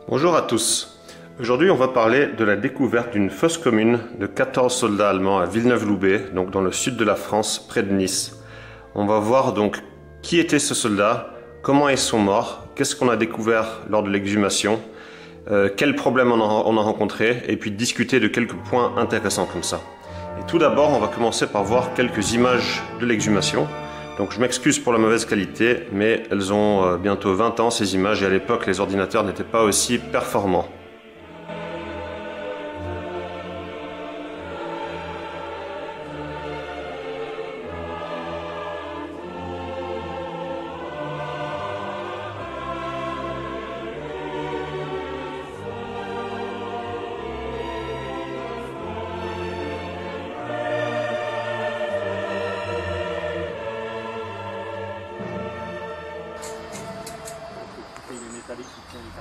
Bonjour à tous. Aujourd'hui, on va parler de la découverte d'une fosse commune de 14 soldats allemands à Villeneuve-Loubet, donc dans le sud de la France, près de Nice. On va voir donc qui étaient ces soldats, comment ils sont morts, qu'est-ce qu'on a découvert lors de l'exhumation, quels problèmes on a rencontrés, et puis discuter de quelques points intéressants comme ça. Et tout d'abord, on va commencer par voir quelques images de l'exhumation. Donc je m'excuse pour la mauvaise qualité, mais elles ont bientôt 20 ans ces images, et à l'époque les ordinateurs n'étaient pas aussi performants.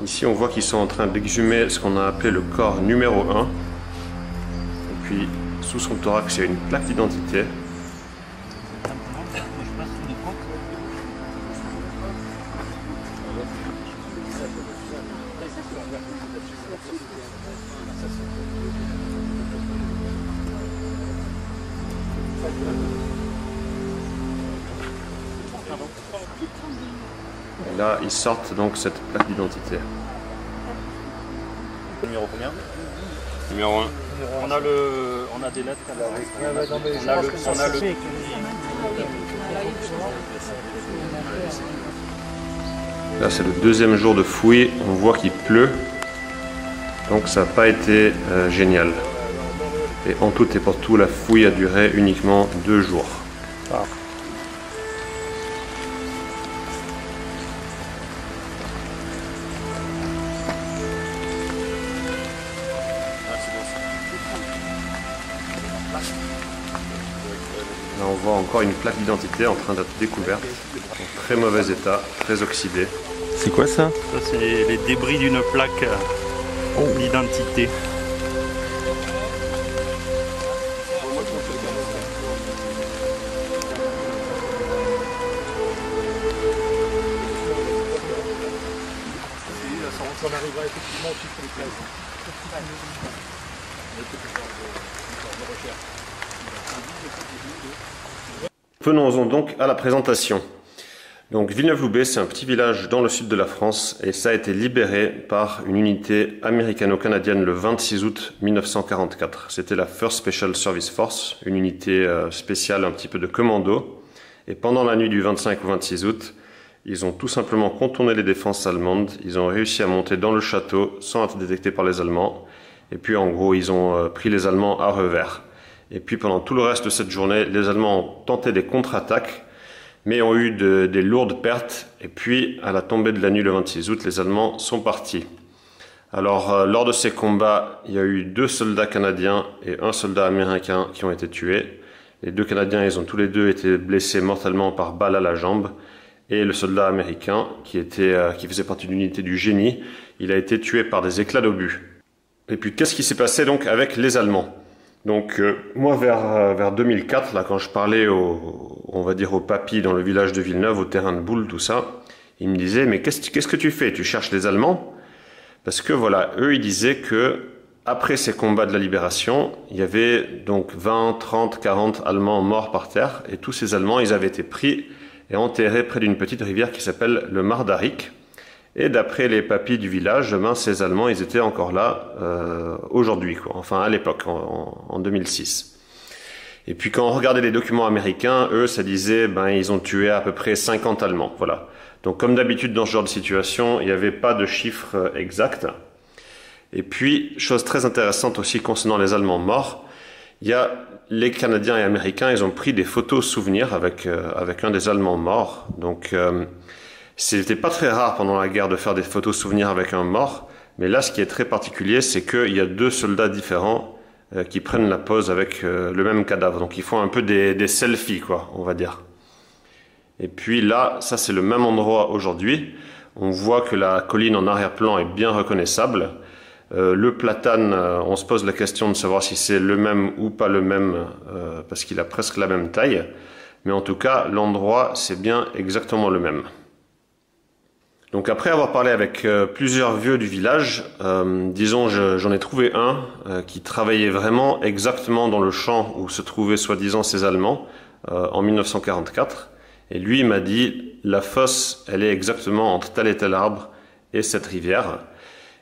Ici on voit qu'ils sont en train d'exhumer ce qu'on a appelé le corps numéro 1. Et puis sous son thorax il y a une plaque d'identité. Et là, ils sortent donc cette plaque d'identité. Numéro combien? Numéro 1. On a des lettres à la... Là, c'est le deuxième jour de fouille. On voit qu'il pleut. Donc, ça n'a pas été génial. Et en tout et pour tout, la fouille a duré uniquement 2 jours. Ah. Là, on voit encore une plaque d'identité en train d'être découverte, en très mauvais état, très oxydée. C'est quoi ça? Ça, c'est les débris d'une plaque d'identité. On arrivera effectivement au chiffre des places. Venons-en donc à la présentation. Donc Villeneuve-Loubet, c'est un petit village dans le sud de la France et ça a été libéré par une unité américano-canadienne le 26 août 1944. C'était la First Special Service Force, une unité spéciale un petit peu de commando. Et pendant la nuit du 25 au 26 août, ils ont tout simplement contourné les défenses allemandes. Ils ont réussi à monter dans le château sans être détectés par les Allemands. Et puis en gros, ils ont pris les Allemands à revers. Et puis pendant tout le reste de cette journée, les Allemands ont tenté des contre-attaques, mais ont eu des lourdes pertes. Et puis à la tombée de la nuit le 26 août, les Allemands sont partis. Alors lors de ces combats, il y a eu 2 soldats canadiens et 1 soldat américain qui ont été tués. Les 2 Canadiens, ils ont tous les 2 été blessés mortellement par balle à la jambe. Et le soldat américain, qui faisait partie d'une unité du génie, il a été tué par des éclats d'obus. Et puis qu'est-ce qui s'est passé donc avec les Allemands? Donc moi vers 2004, là quand je parlais on va dire aux papis dans le village de Villeneuve, au terrain de boule, tout ça, ils me disaient mais qu'est-ce que tu fais? Tu cherches les Allemands? Parce que voilà, eux ils disaient que après ces combats de la libération, il y avait donc 20, 30, 40 Allemands morts par terre, et tous ces Allemands ils avaient été pris et enterrés près d'une petite rivière qui s'appelle le Mardarik. Et d'après les papis du village, ces Allemands, ils étaient encore là aujourd'hui, quoi. Enfin à l'époque, en 2006. Et puis quand on regardait les documents américains, eux, ça disait, ils ont tué à peu près 50 Allemands, voilà. Donc comme d'habitude dans ce genre de situation, il n'y avait pas de chiffre exact. Et puis, chose très intéressante aussi concernant les Allemands morts, il y a les Canadiens et Américains, ils ont pris des photos souvenirs avec un des Allemands morts. Donc c'était pas très rare pendant la guerre de faire des photos souvenirs avec un mort, mais là ce qui est très particulier, c'est qu'il y a 2 soldats différents qui prennent la pose avec le même cadavre. Donc ils font un peu des selfies, quoi, on va dire. Et puis là, ça c'est le même endroit aujourd'hui. On voit que la colline en arrière-plan est bien reconnaissable. Le platane, on se pose la question de savoir si c'est le même ou pas le même, parce qu'il a presque la même taille. Mais en tout cas, l'endroit, c'est bien exactement le même. Donc après avoir parlé avec plusieurs vieux du village, disons j'en ai trouvé un qui travaillait vraiment exactement dans le champ où se trouvaient soi-disant ces Allemands en 1944. Et lui il m'a dit la fosse elle est exactement entre tel et tel arbre et cette rivière.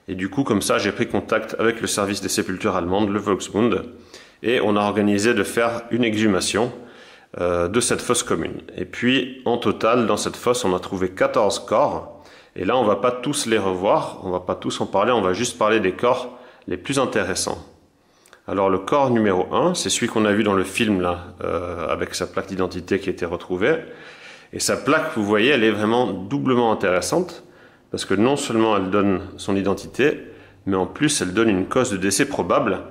Et du coup comme ça j'ai pris contact avec le service des sépultures allemandes, le Volksbund, et on a organisé de faire une exhumation de cette fosse commune. Et puis en total dans cette fosse on a trouvé 14 corps. Et là, on va pas tous les revoir, on va pas tous en parler, on va juste parler des corps les plus intéressants. Alors le corps numéro 1, c'est celui qu'on a vu dans le film là, avec sa plaque d'identité qui a été retrouvée. Et sa plaque, vous voyez, elle est vraiment doublement intéressante, parce que non seulement elle donne son identité, mais en plus elle donne une cause de décès probable,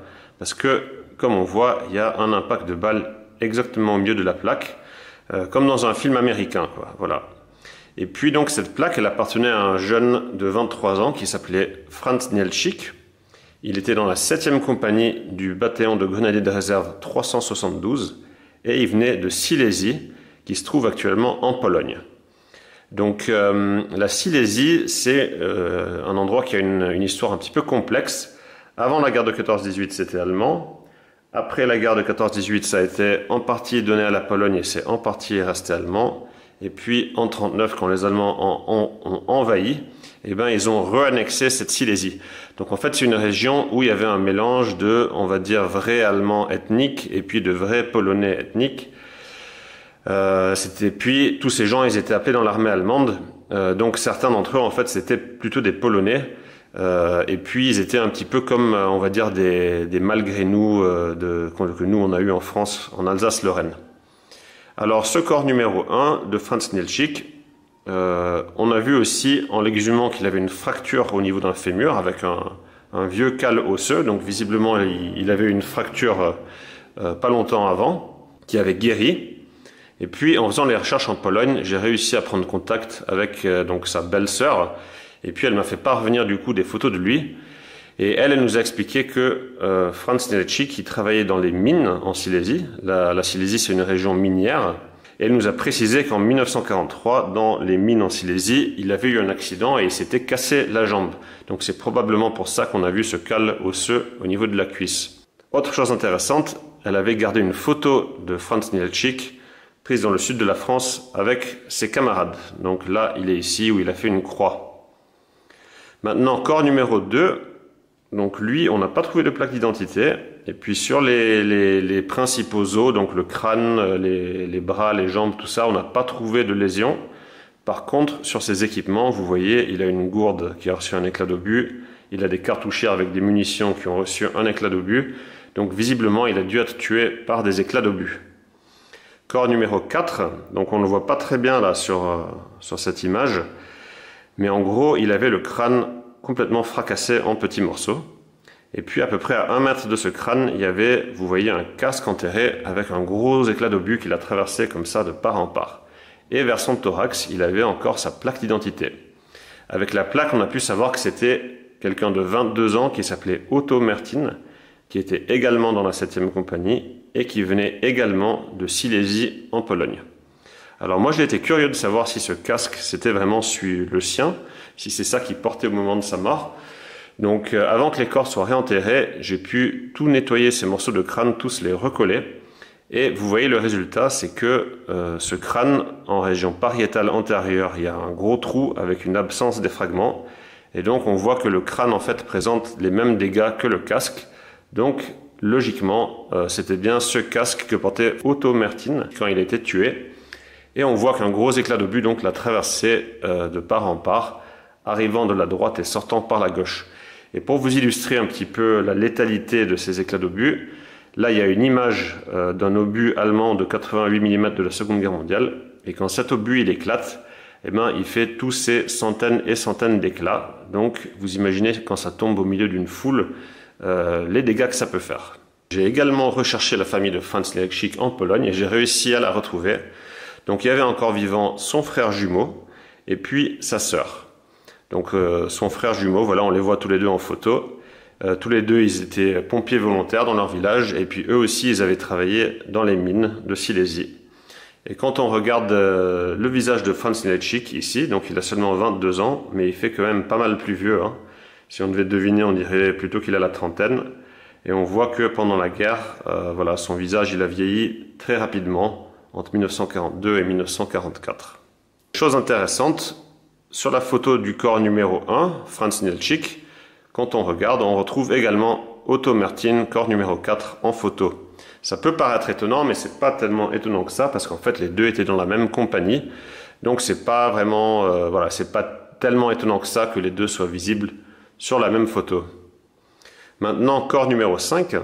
parce que, comme on voit, il y a un impact de balle exactement au milieu de la plaque, comme dans un film américain, quoi. Voilà. Et puis donc cette plaque, elle appartenait à un jeune de 23 ans qui s'appelait Franz Nielczyk. Il était dans la 7e compagnie du bataillon de grenadiers de réserve 372 et il venait de Silésie, qui se trouve actuellement en Pologne. Donc la Silésie, c'est un endroit qui a une histoire un petit peu complexe. Avant la guerre de 14-18, c'était allemand. Après la guerre de 14-18, ça a été en partie donné à la Pologne et c'est en partie resté allemand. Et puis en 1939, quand les Allemands ont envahi, eh ben, ils ont réannexé cette Silésie. Donc en fait, c'est une région où il y avait un mélange de, on va dire, vrais Allemands ethniques et puis de vrais Polonais ethniques. Puis tous ces gens, ils étaient appelés dans l'armée allemande. Donc certains d'entre eux, en fait, c'était plutôt des Polonais. Et puis ils étaient un petit peu comme, on va dire, des malgré nous que nous on a eu en France, en Alsace-Lorraine. Alors ce corps numéro 1 de Franz Nielczyk, on a vu aussi en l'exhumant qu'il avait une fracture au niveau d'un fémur avec un vieux cal osseux, donc visiblement il avait une fracture pas longtemps avant, qui avait guéri. Et puis en faisant les recherches en Pologne, j'ai réussi à prendre contact avec donc sa belle-sœur, et puis elle m'a fait parvenir du coup des photos de lui. Et elle nous a expliqué que Franz Nielczyk, il travaillait dans les mines en Silésie. La Silésie, c'est une région minière. Et elle nous a précisé qu'en 1943, dans les mines en Silésie, il avait eu un accident et il s'était cassé la jambe. Donc c'est probablement pour ça qu'on a vu ce cal osseux au niveau de la cuisse. Autre chose intéressante, elle avait gardé une photo de Franz Nielczyk prise dans le sud de la France avec ses camarades. Donc là, il est ici où il a fait une croix. Maintenant, corps numéro 2. Donc lui, on n'a pas trouvé de plaque d'identité. Et puis sur les principaux os, donc le crâne, les bras, les jambes, tout ça, on n'a pas trouvé de lésions. Par contre, sur ses équipements, vous voyez, il a une gourde qui a reçu un éclat d'obus. Il a des cartouchières avec des munitions qui ont reçu un éclat d'obus. Donc visiblement, il a dû être tué par des éclats d'obus. Corps numéro 4, donc on ne le voit pas très bien là sur cette image. Mais en gros, il avait le crâne complètement fracassé en petits morceaux. Et puis à peu près à 1 mètre de ce crâne, il y avait, vous voyez, un casque enterré avec un gros éclat d'obus qu'il a traversé comme ça de part en part. Et vers son thorax, il avait encore sa plaque d'identité. Avec la plaque, on a pu savoir que c'était quelqu'un de 22 ans qui s'appelait Otto Mertin, qui était également dans la 7e compagnie et qui venait également de Silésie en Pologne. Alors moi j'ai été curieux de savoir si ce casque c'était vraiment le sien, si c'est ça qu'il portait au moment de sa mort. Donc avant que les corps soient réenterrés, j'ai pu tout nettoyer ces morceaux de crâne, tous les recoller. Et vous voyez le résultat, c'est que ce crâne, en région pariétale antérieure, il y a un gros trou avec une absence des fragments. Et donc on voit que le crâne en fait présente les mêmes dégâts que le casque. Donc logiquement, c'était bien ce casque que portait Otto Mertin quand il a été tué. Et on voit qu'un gros éclat d'obus donc l'a traversé de part en part, arrivant de la droite et sortant par la gauche. Et pour vous illustrer un petit peu la létalité de ces éclats d'obus, là il y a une image d'un obus allemand de 88 mm de la Seconde Guerre mondiale. Et quand cet obus il éclate, eh ben, il fait tous ces centaines et centaines d'éclats. Donc vous imaginez quand ça tombe au milieu d'une foule, les dégâts que ça peut faire. J'ai également recherché la famille de Franz Nielczyk en Pologne et j'ai réussi à la retrouver. Donc il y avait encore vivant son frère jumeau et puis sa sœur. Donc son frère jumeau, voilà, on les voit tous les deux en photo. Tous les deux, ils étaient pompiers volontaires dans leur village et puis eux aussi, ils avaient travaillé dans les mines de Silésie. Et quand on regarde le visage de Franz Nilečík ici, donc il a seulement 22 ans, mais il fait quand même pas mal plus vieux, hein. Si on devait deviner, on dirait plutôt qu'il a la trentaine. Et on voit que pendant la guerre, voilà, son visage il a vieilli très rapidement entre 1942 et 1944. Chose intéressante, sur la photo du corps numéro 1, Franz Nilečík, quand on regarde, on retrouve également Otto Mertin, corps numéro 4, en photo. Ça peut paraître étonnant, mais c'est pas tellement étonnant que ça, parce qu'en fait, les deux étaient dans la même compagnie. Donc, c'est pas vraiment, voilà, c'est pas tellement étonnant que ça que les deux soient visibles sur la même photo. Maintenant, corps numéro 5.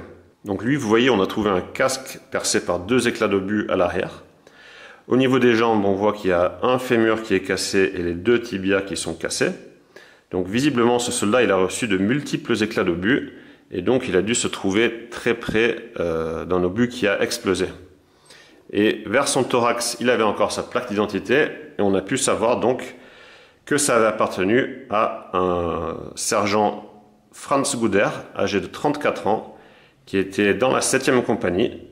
Donc, lui, vous voyez, on a trouvé un casque percé par 2 éclats d'obus à l'arrière. Au niveau des jambes, on voit qu'il y a un fémur qui est cassé et les 2 tibias qui sont cassés. Donc, visiblement, ce soldat, il a reçu de multiples éclats d'obus. Et donc, il a dû se trouver très près d'un obus qui a explosé. Et vers son thorax, il avait encore sa plaque d'identité. Et on a pu savoir donc que ça avait appartenu à un sergent Franz Guder, âgé de 34 ans, qui était dans la 7e compagnie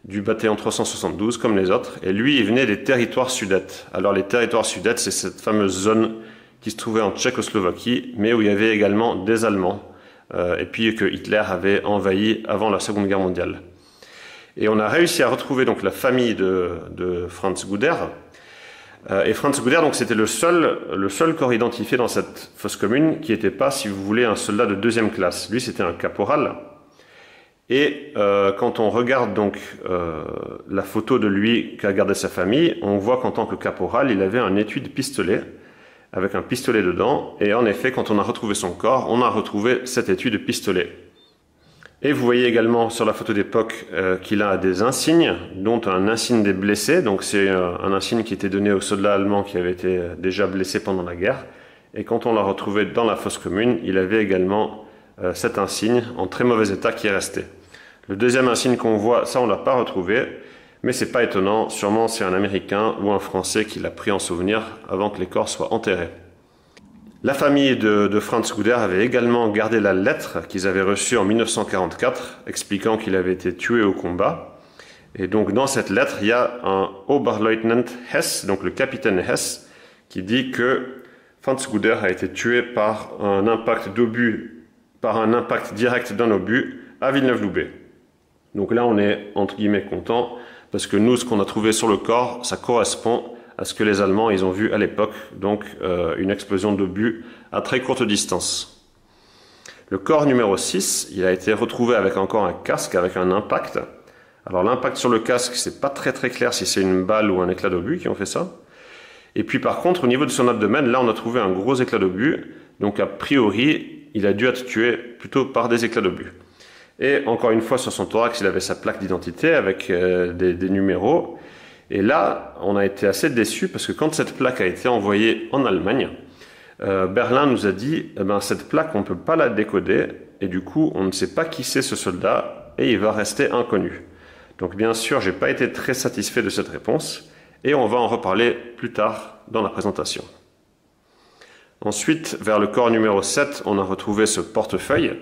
du bataillon 372, comme les autres. Et lui, il venait des territoires sudètes. Alors, les territoires sudètes, c'est cette fameuse zone qui se trouvait en Tchécoslovaquie, mais où il y avait également des Allemands. Et puis que Hitler avait envahi avant la Seconde Guerre mondiale. Et on a réussi à retrouver donc la famille de Franz Guder. Et Franz Guder, donc c'était le seul corps identifié dans cette fosse commune qui n'était pas, si vous voulez, un soldat de 2e classe. Lui, c'était un caporal. Et quand on regarde donc la photo de lui qu'a gardé sa famille, on voit qu'en tant que caporal, il avait un étui de pistolet avec un pistolet dedans, et en effet, quand on a retrouvé son corps, on a retrouvé cet étui de pistolet. Et vous voyez également sur la photo d'époque qu'il a des insignes, dont un insigne des blessés, donc c'est un insigne qui était donné aux soldats allemands qui avaient été déjà blessés pendant la guerre, et quand on l'a retrouvé dans la fosse commune, il avait également cet insigne en très mauvais état qui est resté. Le deuxième insigne qu'on voit, ça on l'a pas retrouvé, mais c'est pas étonnant, sûrement c'est un Américain ou un Français qui l'a pris en souvenir avant que les corps soient enterrés. La famille de Franz Guder avait également gardé la lettre qu'ils avaient reçue en 1944, expliquant qu'il avait été tué au combat. Et donc dans cette lettre, il y a un Oberleutnant Hess, donc le capitaine Hess, qui dit que Franz Guder a été tué par un impact d'obus, par un impact direct d'un obus à Villeneuve-Loubet. Donc là, on est entre guillemets content, parce que nous, ce qu'on a trouvé sur le corps, ça correspond à ce que les Allemands ils ont vu à l'époque, donc une explosion d'obus à très courte distance. Le corps numéro 6, il a été retrouvé avec encore un casque, avec un impact. Alors l'impact sur le casque, c'est pas très clair si c'est une balle ou un éclat d'obus qui ont fait ça. Et puis par contre, au niveau de son abdomen, là on a trouvé un gros éclat d'obus, donc a priori, il a dû être tué plutôt par des éclats d'obus. Et encore une fois, sur son thorax, il avait sa plaque d'identité avec des numéros. Et là, on a été assez déçus parce que quand cette plaque a été envoyée en Allemagne, Berlin nous a dit cette plaque, on ne peut pas la décoder. Et du coup, on ne sait pas qui c'est ce soldat et il va rester inconnu. Donc bien sûr, je n'ai pas été très satisfait de cette réponse. Et on va en reparler plus tard dans la présentation. Ensuite, vers le corps numéro 7, on a retrouvé ce portefeuille.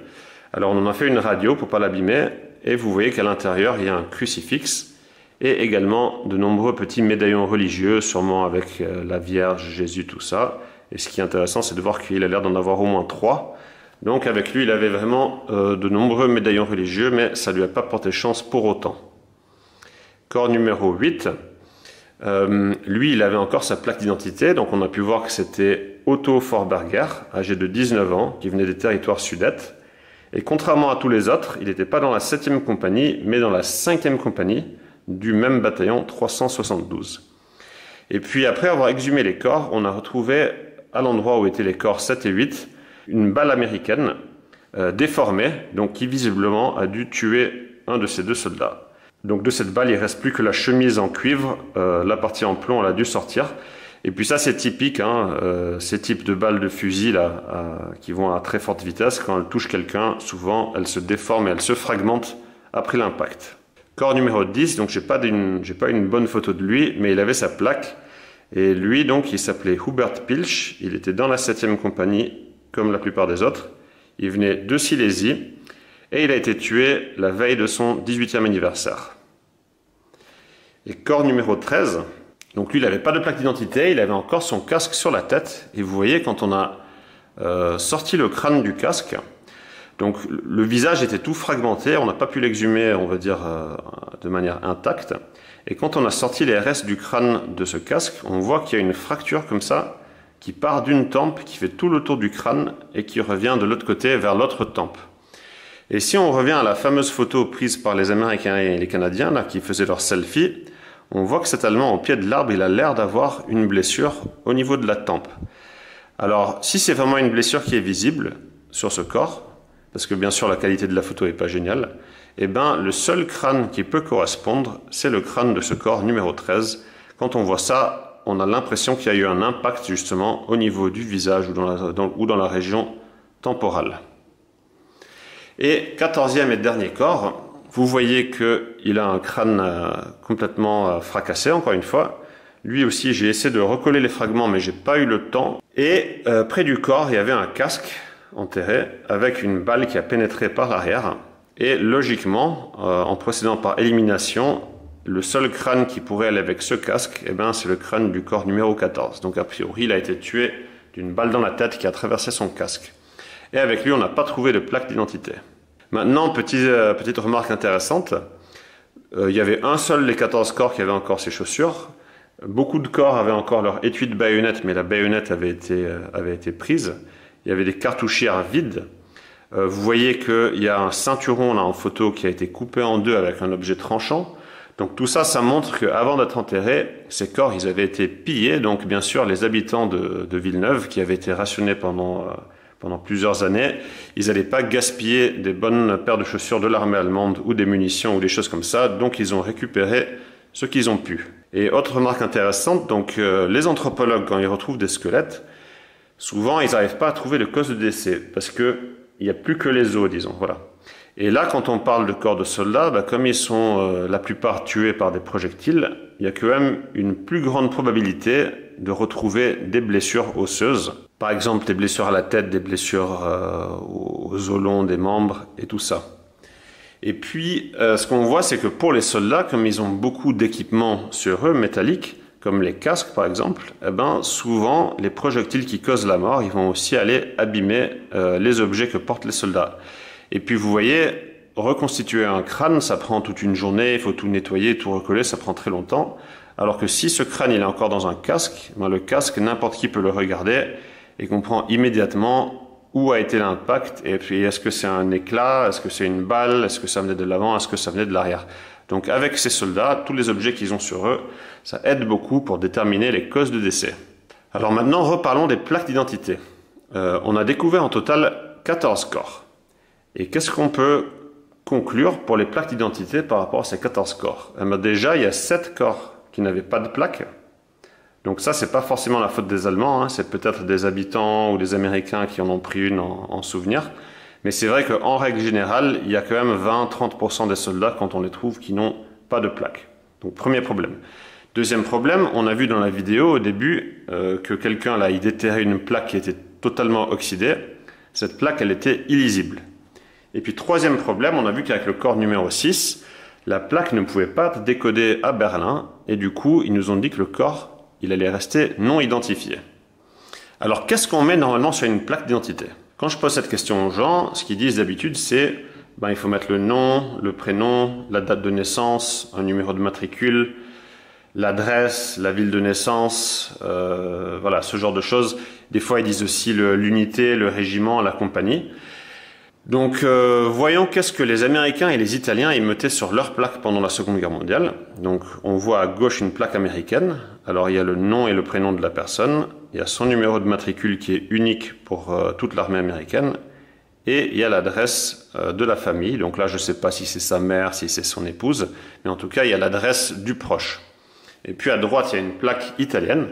Alors on en a fait une radio pour ne pas l'abîmer, et vous voyez qu'à l'intérieur il y a un crucifix, et également de nombreux petits médaillons religieux, sûrement avec la Vierge, Jésus, tout ça. Et ce qui est intéressant, c'est de voir qu'il a l'air d'en avoir au moins 3. Donc avec lui, il avait vraiment de nombreux médaillons religieux, mais ça ne lui a pas porté chance pour autant. Corps numéro 8, lui, il avait encore sa plaque d'identité, donc on a pu voir que c'était Otto Forberger, âgé de 19 ans, qui venait des territoires sudètes. Et contrairement à tous les autres, il n'était pas dans la 7e compagnie, mais dans la 5e compagnie du même bataillon 372. Et puis après avoir exhumé les corps, on a retrouvé à l'endroit où étaient les corps 7 et 8, une balle américaine déformée, donc qui visiblement a dû tuer un de ces 2 soldats. Donc de cette balle, il ne reste plus que la chemise en cuivre, la partie en plomb, elle a dû sortir. Et puis ça, c'est typique, ces types de balles de fusil là, qui vont à très forte vitesse, quand elles touchent quelqu'un, souvent elles se déforment et elles se fragmentent après l'impact. Corps numéro 10, donc j'ai pas une bonne photo de lui, mais il avait sa plaque. Et lui, donc, il s'appelait Hubert Pilch, il était dans la 7e compagnie, comme la plupart des autres. Il venait de Silésie, et il a été tué la veille de son 18e anniversaire. Et corps numéro 13, donc lui il n'avait pas de plaque d'identité, il avait encore son casque sur la tête. Et vous voyez quand on a sorti le crâne du casque, donc le visage était tout fragmenté, on n'a pas pu l'exhumer, on va dire, de manière intacte. Et quand on a sorti les restes du crâne de ce casque, on voit qu'il y a une fracture comme ça, qui part d'une tempe, qui fait tout le tour du crâne et qui revient de l'autre côté vers l'autre tempe. Et si on revient à la fameuse photo prise par les Américains et les Canadiens, là, qui faisaient leur selfie, on voit que cet Allemand au pied de l'arbre, il a l'air d'avoir une blessure au niveau de la tempe. Alors, si c'est vraiment une blessure qui est visible sur ce corps, parce que bien sûr la qualité de la photo n'est pas géniale, eh ben, le seul crâne qui peut correspondre, c'est le crâne de ce corps numéro 13. Quand on voit ça, on a l'impression qu'il y a eu un impact justement au niveau du visage ou dans la région temporale. Et 14e et dernier corps, vous voyez qu'il a un crâne complètement fracassé, encore une fois. Lui aussi, j'ai essayé de recoller les fragments, mais j'ai pas eu le temps. Et près du corps, il y avait un casque enterré avec une balle qui a pénétré par l'arrière. Et logiquement, en procédant par élimination, le seul crâne qui pourrait aller avec ce casque, eh ben, c'est le crâne du corps numéro 14. Donc a priori, il a été tué d'une balle dans la tête qui a traversé son casque. Et avec lui, on n'a pas trouvé de plaque d'identité. Maintenant, petite remarque intéressante, il y avait un seul des 14 corps qui avait encore ses chaussures. Beaucoup de corps avaient encore leur étui de baïonnette, mais la baïonnette avait été prise. Il y avait des cartouchières vides. Vous voyez qu'il y a un ceinturon là en photo qui a été coupé en deux avec un objet tranchant. Donc tout ça, ça montre qu'avant d'être enterrés, ces corps, ils avaient été pillés. Donc bien sûr, les habitants de Villeneuve, qui avaient été rationnés pendant plusieurs années, ils n'allaient pas gaspiller des bonnes paires de chaussures de l'armée allemande ou des munitions ou des choses comme ça. Donc ils ont récupéré ce qu'ils ont pu. Et autre remarque intéressante, donc les anthropologues, quand ils retrouvent des squelettes, souvent ils n'arrivent pas à trouver le cause de décès parce que il n'y a plus que les os, disons, voilà. Et là, quand on parle de corps de soldats, comme ils sont la plupart tués par des projectiles, il y a quand même une plus grande probabilité de retrouver des blessures osseuses. Par exemple, des blessures à la tête, des blessures aux os longs des membres et tout ça. Et puis, ce qu'on voit, c'est que pour les soldats, comme ils ont beaucoup d'équipements sur eux, métalliques, comme les casques par exemple, eh ben, souvent les projectiles qui causent la mort, ils vont aussi aller abîmer les objets que portent les soldats. Et puis vous voyez, reconstituer un crâne, ça prend toute une journée, il faut tout nettoyer, tout recoller, ça prend très longtemps. Alors que si ce crâne il est encore dans un casque, ben, le casque, n'importe qui peut le regarder et comprend immédiatement où a été l'impact, et puis est-ce que c'est un éclat, est-ce que c'est une balle, est-ce que ça venait de l'avant, est-ce que ça venait de l'arrière. Donc avec ces soldats, tous les objets qu'ils ont sur eux, ça aide beaucoup pour déterminer les causes de décès. Alors maintenant, reparlons des plaques d'identité. On a découvert en total 14 corps. Et qu'est-ce qu'on peut conclure pour les plaques d'identité par rapport à ces 14 corps? Déjà, il y a 7 corps qui n'avaient pas de plaque. Donc ça, c'est pas forcément la faute des Allemands, hein. C'est peut-être des habitants ou des Américains qui en ont pris une en souvenir. Mais c'est vrai qu'en règle générale, il y a quand même 20-30% des soldats, quand on les trouve, qui n'ont pas de plaque. Donc premier problème. Deuxième problème, on a vu dans la vidéo au début que quelqu'un là, il déterrait une plaque qui était totalement oxydée. Cette plaque, elle était illisible. Et puis troisième problème, on a vu qu'avec le corps numéro 6, la plaque ne pouvait pas être décodée à Berlin. Et du coup, ils nous ont dit que le corps, il allait rester non identifié. Alors qu'est-ce qu'on met normalement sur une plaque d'identité? Quand je pose cette question aux gens, ce qu'ils disent d'habitude, c'est il faut mettre le nom, le prénom, la date de naissance, un numéro de matricule, l'adresse, la ville de naissance, voilà, ce genre de choses. Des fois, ils disent aussi l'unité, le régiment, la compagnie. Donc, voyons qu'est-ce que les Américains et les Italiens ils mettaient sur leur plaque pendant la Seconde Guerre mondiale. Donc, on voit à gauche une plaque américaine. Alors, il y a le nom et le prénom de la personne. Il y a son numéro de matricule qui est unique pour toute l'armée américaine. Et il y a l'adresse de la famille. Donc là, je ne sais pas si c'est sa mère, si c'est son épouse. Mais en tout cas, il y a l'adresse du proche. Et puis à droite, il y a une plaque italienne.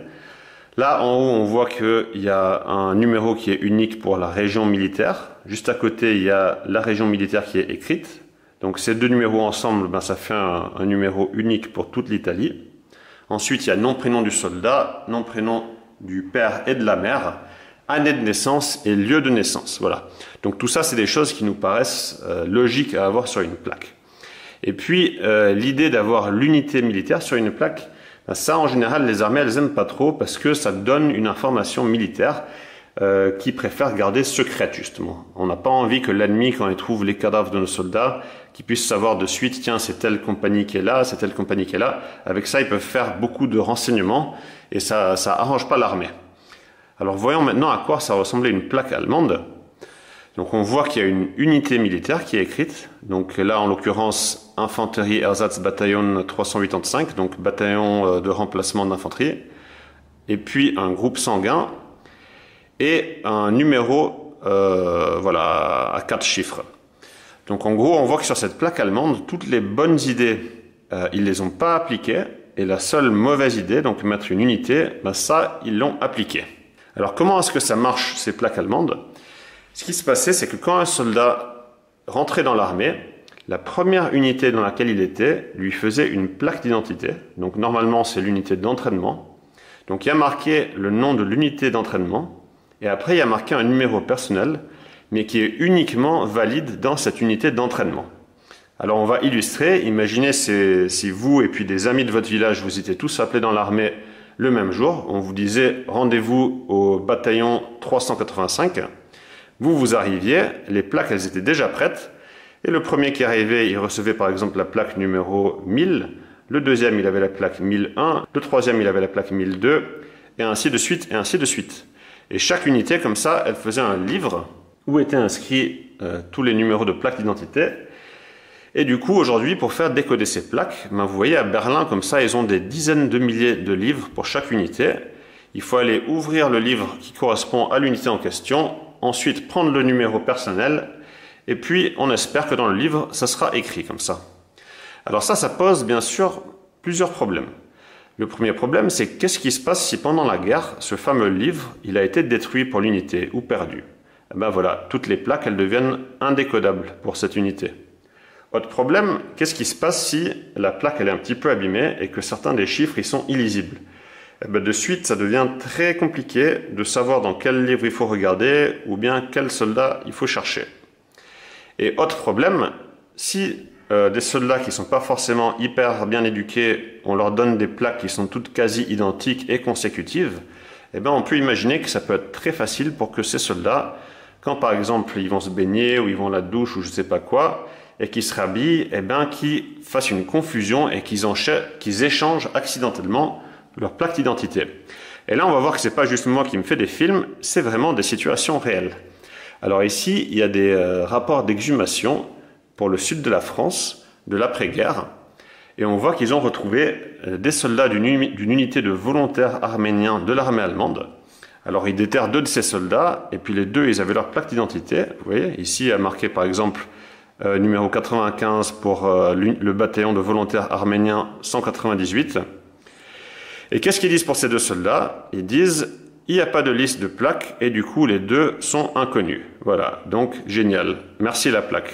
Là, en haut, on voit qu'il y a un numéro qui est unique pour la région militaire. Juste à côté, il y a la région militaire qui est écrite. Donc ces deux numéros ensemble, ça fait un numéro unique pour toute l'Italie. Ensuite, il y a nom, prénom du soldat, nom, prénom du père et de la mère, année de naissance et lieu de naissance. Voilà. Donc tout ça, c'est des choses qui nous paraissent logiques à avoir sur une plaque. Et puis, l'idée d'avoir l'unité militaire sur une plaque, ben ça, en général, les armées, elles n'aiment pas trop parce que ça donne une information militaire qui préfèrent garder secrète, justement. On n'a pas envie que l'ennemi, quand il trouve les cadavres de nos soldats, qu'il puisse savoir de suite, tiens, c'est telle compagnie qui est là, c'est telle compagnie qui est là. Avec ça, ils peuvent faire beaucoup de renseignements et ça arrange pas l'armée. Alors, voyons maintenant à quoi ça ressemblait une plaque allemande. Donc, on voit qu'il y a une unité militaire qui est écrite. Donc là, en l'occurrence, Infanterie Ersatzbataillon 385, donc bataillon de remplacement d'infanterie. Et puis, un groupe sanguin et un numéro voilà, à 4 chiffres. Donc en gros, on voit que sur cette plaque allemande, toutes les bonnes idées, ils les ont pas appliquées, et la seule mauvaise idée, donc mettre une unité, ben ça, ils l'ont appliquée. Alors comment est-ce que ça marche, ces plaques allemandes? Ce qui se passait, c'est que quand un soldat rentrait dans l'armée, la première unité dans laquelle il était lui faisait une plaque d'identité. Donc normalement, c'est l'unité d'entraînement. Donc il y a marqué le nom de l'unité d'entraînement, et après, il y a marqué un numéro personnel, mais qui est uniquement valide dans cette unité d'entraînement. Alors, on va illustrer. Imaginez si vous et puis des amis de votre village, vous étiez tous appelés dans l'armée le même jour. On vous disait rendez-vous au bataillon 385. Vous arriviez, les plaques, elles étaient déjà prêtes. Et le premier qui arrivait, il recevait par exemple la plaque numéro 1000. Le deuxième, il avait la plaque 1001. Le troisième, il avait la plaque 1002. Et ainsi de suite, et ainsi de suite. Et chaque unité, comme ça, elle faisait un livre où étaient inscrits tous les numéros de plaques d'identité. Et du coup, aujourd'hui, pour faire décoder ces plaques, ben, vous voyez, à Berlin, comme ça, ils ont des dizaines de milliers de livres pour chaque unité. Il faut aller ouvrir le livre qui correspond à l'unité en question, ensuite prendre le numéro personnel, et puis on espère que dans le livre, ça sera écrit comme ça. Alors ça pose bien sûr plusieurs problèmes. Le premier problème, c'est qu'est-ce qui se passe si pendant la guerre, ce fameux livre, il a été détruit pour l'unité ou perdu? Eh ben voilà, toutes les plaques, elles deviennent indécodables pour cette unité. Autre problème, qu'est-ce qui se passe si la plaque, elle est un petit peu abîmée et que certains des chiffres, ils sont illisibles? Eh ben de suite, ça devient très compliqué de savoir dans quel livre il faut regarder ou bien quel soldat il faut chercher. Et autre problème, si des soldats qui ne sont pas forcément hyper bien éduqués, on leur donne des plaques qui sont toutes quasi identiques et consécutives, eh ben on peut imaginer que ça peut être très facile pour que ces soldats, quand par exemple ils vont se baigner ou ils vont à la douche ou je ne sais pas quoi, et qu'ils se rhabillent, eh ben qu'ils fassent une confusion et qu'ils échangent accidentellement leur plaque d'identité. Et là on va voir que ce n'est pas juste moi qui me fais des films, c'est vraiment des situations réelles. Alors ici, il y a des rapports d'exhumation pour le sud de la France, de l'après-guerre, et on voit qu'ils ont retrouvé des soldats d'une unité de volontaires arméniens de l'armée allemande. Alors ils déterrent 2 de ces soldats, et puis les 2, ils avaient leur plaque d'identité. Vous voyez, ici il y a marqué par exemple numéro 95 pour le bataillon de volontaires arméniens 198. Et qu'est-ce qu'ils disent pour ces 2 soldats? Ils disent il n'y a pas de liste de plaques, et du coup les 2 sont inconnus. Voilà, donc génial, merci la plaque.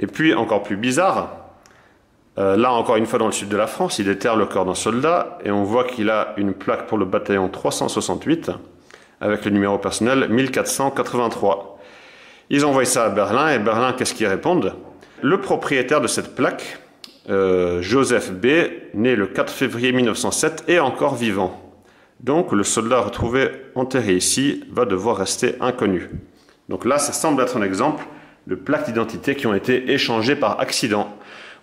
Et puis, encore plus bizarre, là encore une fois dans le sud de la France, il déterre le corps d'un soldat et on voit qu'il a une plaque pour le bataillon 368 avec le numéro personnel 1483. Ils envoient ça à Berlin et Berlin, qu'est-ce qu'ils répondent? Le propriétaire de cette plaque, Joseph B., né le 4 février 1907, est encore vivant. Donc le soldat retrouvé enterré ici va devoir rester inconnu. Donc là, ça semble être un exemple de plaques d'identité qui ont été échangées par accident.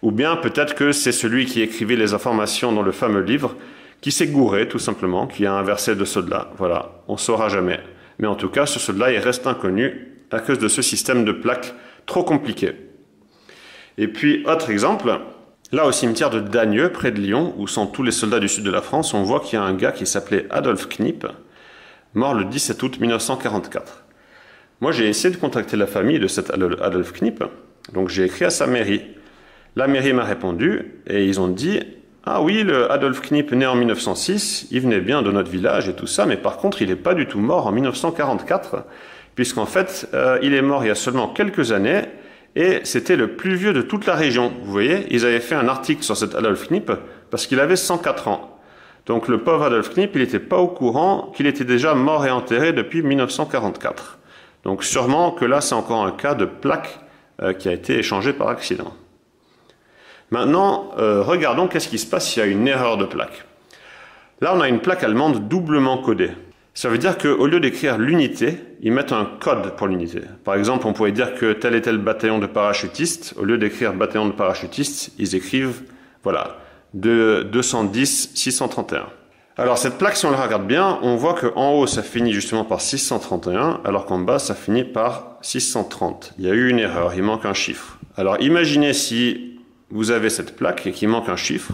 Ou bien peut-être que c'est celui qui écrivait les informations dans le fameux livre qui s'est gouré tout simplement, qui a inversé de soldat. Voilà, on ne saura jamais. Mais en tout cas, ce soldat, il reste inconnu à cause de ce système de plaques trop compliqué. Et puis, autre exemple, là au cimetière de Dagneux, près de Lyon, où sont tous les soldats du sud de la France, on voit qu'il y a un gars qui s'appelait Adolf Knipp, mort le 17 août 1944. Moi, j'ai essayé de contacter la famille de cet Adolf Knipp, donc j'ai écrit à sa mairie. La mairie m'a répondu, et ils ont dit « Ah oui, le Adolf Knipp né en 1906, il venait bien de notre village et tout ça, mais par contre, il n'est pas du tout mort en 1944, puisqu'en fait, il est mort il y a seulement quelques années, et c'était le plus vieux de toute la région. » Vous voyez, ils avaient fait un article sur cet Adolf Knipp, parce qu'il avait 104 ans. Donc le pauvre Adolf Knipp, il n'était pas au courant qu'il était déjà mort et enterré depuis 1944. Donc sûrement que là, c'est encore un cas de plaque qui a été échangée par accident. Maintenant, regardons qu'est-ce qui se passe s'il y a une erreur de plaque. Là, on a une plaque allemande doublement codée. Ça veut dire qu'au lieu d'écrire l'unité, ils mettent un code pour l'unité. Par exemple, on pourrait dire que tel et tel bataillon de parachutistes, au lieu d'écrire bataillon de parachutistes, ils écrivent, voilà, de 210 631. Alors cette plaque, si on la regarde bien, on voit qu'en haut, ça finit justement par 631, alors qu'en bas, ça finit par 630. Il y a eu une erreur, il manque un chiffre. Alors imaginez si vous avez cette plaque et qu'il manque un chiffre,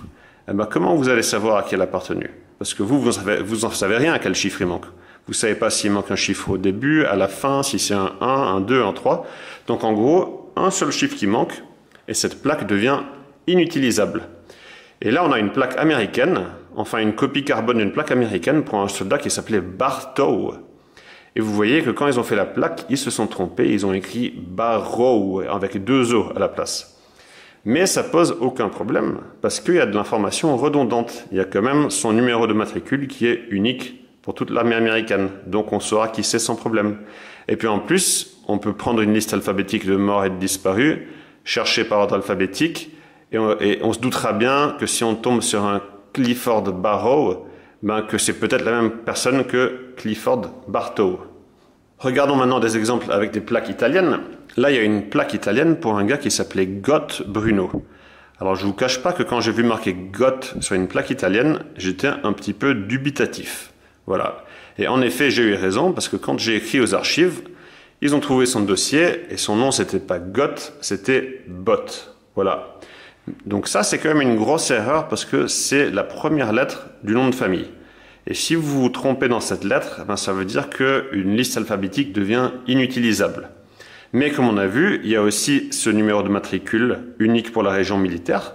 eh ben, comment vous allez savoir à qui elle a appartenu? Parce que vous en savez rien à quel chiffre il manque. Vous savez pas s'il manque un chiffre au début, à la fin, si c'est un 1, un 2, un 3. Donc en gros, un seul chiffre qui manque, et cette plaque devient inutilisable. Et là, on a une plaque américaine, enfin une copie carbone d'une plaque américaine pour un soldat qui s'appelait Bartow. Et vous voyez que quand ils ont fait la plaque, ils se sont trompés, ils ont écrit Barrow avec 2 O à la place. Mais ça pose aucun problème, parce qu'il y a de l'information redondante. Il y a quand même son numéro de matricule qui est unique pour toute l'armée américaine. Donc on saura qui c'est sans problème. Et puis en plus, on peut prendre une liste alphabétique de morts et de disparus, chercher par ordre alphabétique, et on se doutera bien que si on tombe sur un Clifford Barrow, ben que c'est peut-être la même personne que Clifford Bartow. Regardons maintenant des exemples avec des plaques italiennes. Là, il y a une plaque italienne pour un gars qui s'appelait Gott Bruno. Alors, je vous cache pas que quand j'ai vu marquer Gott sur une plaque italienne, j'étais un petit peu dubitatif. Voilà. Et en effet, j'ai eu raison, parce que quand j'ai écrit aux archives, ils ont trouvé son dossier, et son nom, c'était pas Gott, c'était Bott. Voilà. Donc ça, c'est quand même une grosse erreur, parce que c'est la première lettre du nom de famille. Et si vous vous trompez dans cette lettre, ben ça veut dire qu'une liste alphabétique devient inutilisable. Mais comme on a vu, il y a aussi ce numéro de matricule unique pour la région militaire.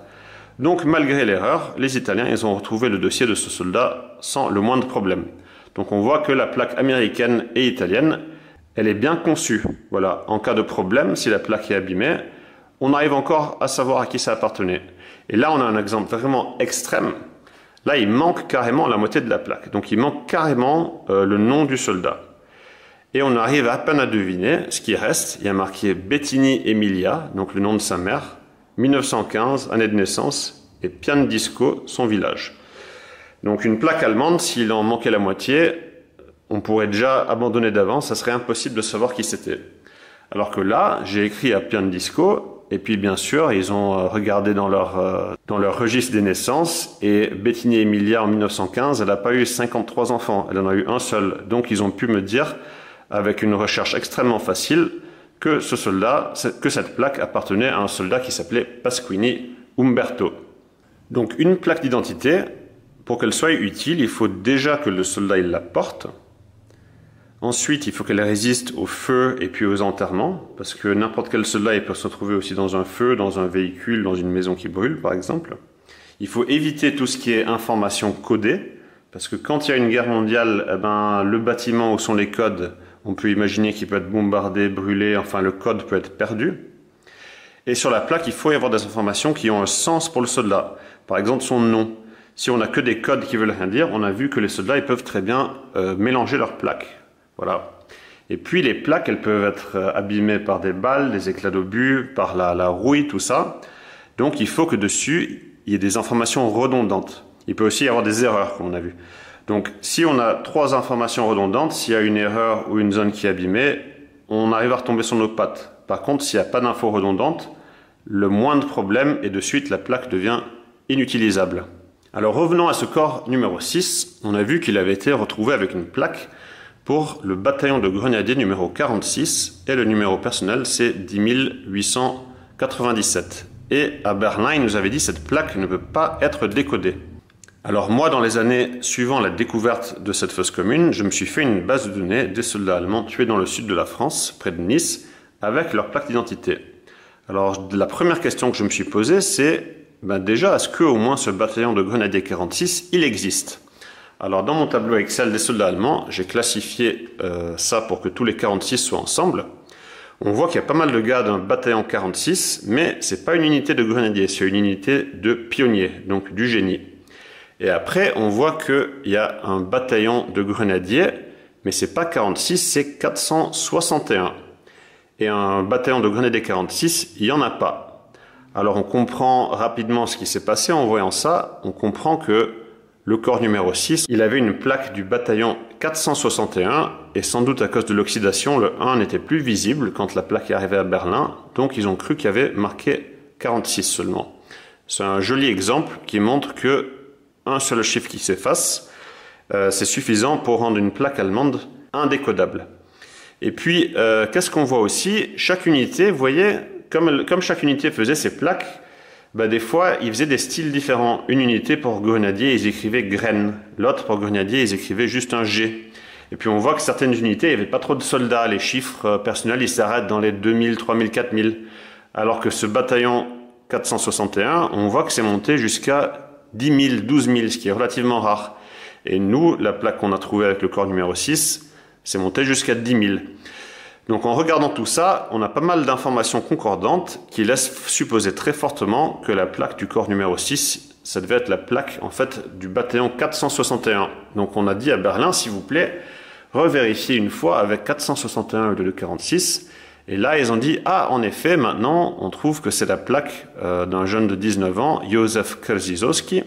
Donc malgré l'erreur, les Italiens ils ont retrouvé le dossier de ce soldat sans le moindre problème. Donc on voit que la plaque américaine et italienne, elle est bien conçue. Voilà, en cas de problème, si la plaque est abîmée, on arrive encore à savoir à qui ça appartenait. Et là, on a un exemple vraiment extrême. Là, il manque carrément la moitié de la plaque. Donc il manque carrément le nom du soldat. Et on arrive à peine à deviner ce qui reste. Il y a marqué Bettini Emilia, donc le nom de sa mère, 1915, année de naissance, et Piandisco, son village. Donc une plaque allemande, s'il en manquait la moitié, on pourrait déjà abandonner d'avance, ça serait impossible de savoir qui c'était. Alors que là, j'ai écrit à Piandisco, et puis bien sûr, ils ont regardé dans leur registre des naissances, et Bettini Emilia en 1915, elle n'a pas eu 53 enfants, elle en a eu un seul. Donc ils ont pu me dire, avec une recherche extrêmement facile, que cette plaque appartenait à un soldat qui s'appelait Pasquini Umberto. Donc une plaque d'identité, pour qu'elle soit utile, il faut déjà que le soldat il la porte. Ensuite, il faut qu'elle résiste au feu et puis aux enterrements, parce que n'importe quel soldat il peut se retrouver aussi dans un feu, dans un véhicule, dans une maison qui brûle, par exemple. Il faut éviter tout ce qui est information codée, parce que quand il y a une guerre mondiale, eh ben, le bâtiment où sont les codes, on peut imaginer qu'il peut être bombardé, brûlé, enfin le code peut être perdu. Et sur la plaque, il faut y avoir des informations qui ont un sens pour le soldat. Par exemple, son nom. Si on n'a que des codes qui veulent rien dire, on a vu que les soldats ils peuvent très bien mélanger leurs plaques. Voilà. Et puis les plaques, elles peuvent être abîmées par des balles, des éclats d'obus, par la rouille, tout ça. Donc il faut que dessus, il y ait des informations redondantes. Il peut aussi y avoir des erreurs, comme on a vu. Donc si on a 3 informations redondantes, s'il y a une erreur ou une zone qui est abîmée, on arrive à retomber sur nos pattes. Par contre, s'il n'y a pas d'infos redondantes, le moindre problème et de suite la plaque devient inutilisable. Alors revenons à ce corps numéro 6. On a vu qu'il avait été retrouvé avec une plaque pour le bataillon de grenadiers numéro 46 et le numéro personnel c'est 10 897. Et à Berlin, il nous avait dit cette plaque ne peut pas être décodée. Alors moi, dans les années suivant la découverte de cette fosse commune, je me suis fait une base de données des soldats allemands tués dans le sud de la France, près de Nice, avec leur plaque d'identité. Alors la première question que je me suis posée, c'est déjà, est-ce qu'au moins ce bataillon de grenadiers 46, il existe? Alors dans mon tableau Excel des soldats allemands, j'ai classifié ça pour que tous les 46 soient ensemble. On voit qu'il y a pas mal de gars d'un bataillon 46, mais c'est pas une unité de grenadiers, c'est une unité de pionniers, donc du génie. Et après, on voit qu'il y a un bataillon de grenadiers, mais c'est pas 46, c'est 461. Et un bataillon de grenadiers 46, il n'y en a pas. Alors on comprend rapidement ce qui s'est passé en voyant ça. On comprend que le corps numéro 6, il avait une plaque du bataillon 461 et sans doute à cause de l'oxydation, le 1 n'était plus visible quand la plaque est arrivée à Berlin. Donc ils ont cru qu'il y avait marqué 46 seulement. C'est un joli exemple qui montre que un seul chiffre qui s'efface, c'est suffisant pour rendre une plaque allemande indécodable. Et puis, qu'est-ce qu'on voit aussi? Chaque unité, vous voyez, comme chaque unité faisait ses plaques, des fois, ils faisaient des styles différents. Une unité pour grenadier, ils écrivaient graine. L'autre pour grenadier, ils écrivaient juste un G. Et puis on voit que certaines unités, il n'y avait pas trop de soldats. Les chiffres personnels, ils s'arrêtent dans les 2000, 3000, 4000. Alors que ce bataillon 461, on voit que c'est monté jusqu'à 10 000, 12 000, ce qui est relativement rare. Et nous, la plaque qu'on a trouvée avec le corps numéro 6, c'est monté jusqu'à 10 000. Donc en regardant tout ça, on a pas mal d'informations concordantes qui laissent supposer très fortement que la plaque du corps numéro 6, ça devait être la plaque en fait du bataillon 461. Donc on a dit à Berlin, s'il vous plaît, revérifiez une fois avec 461 au lieu de 46. Et là, ils ont dit, ah, en effet, maintenant, on trouve que c'est la plaque d'un jeune de 19 ans, Józef Kerzizowski,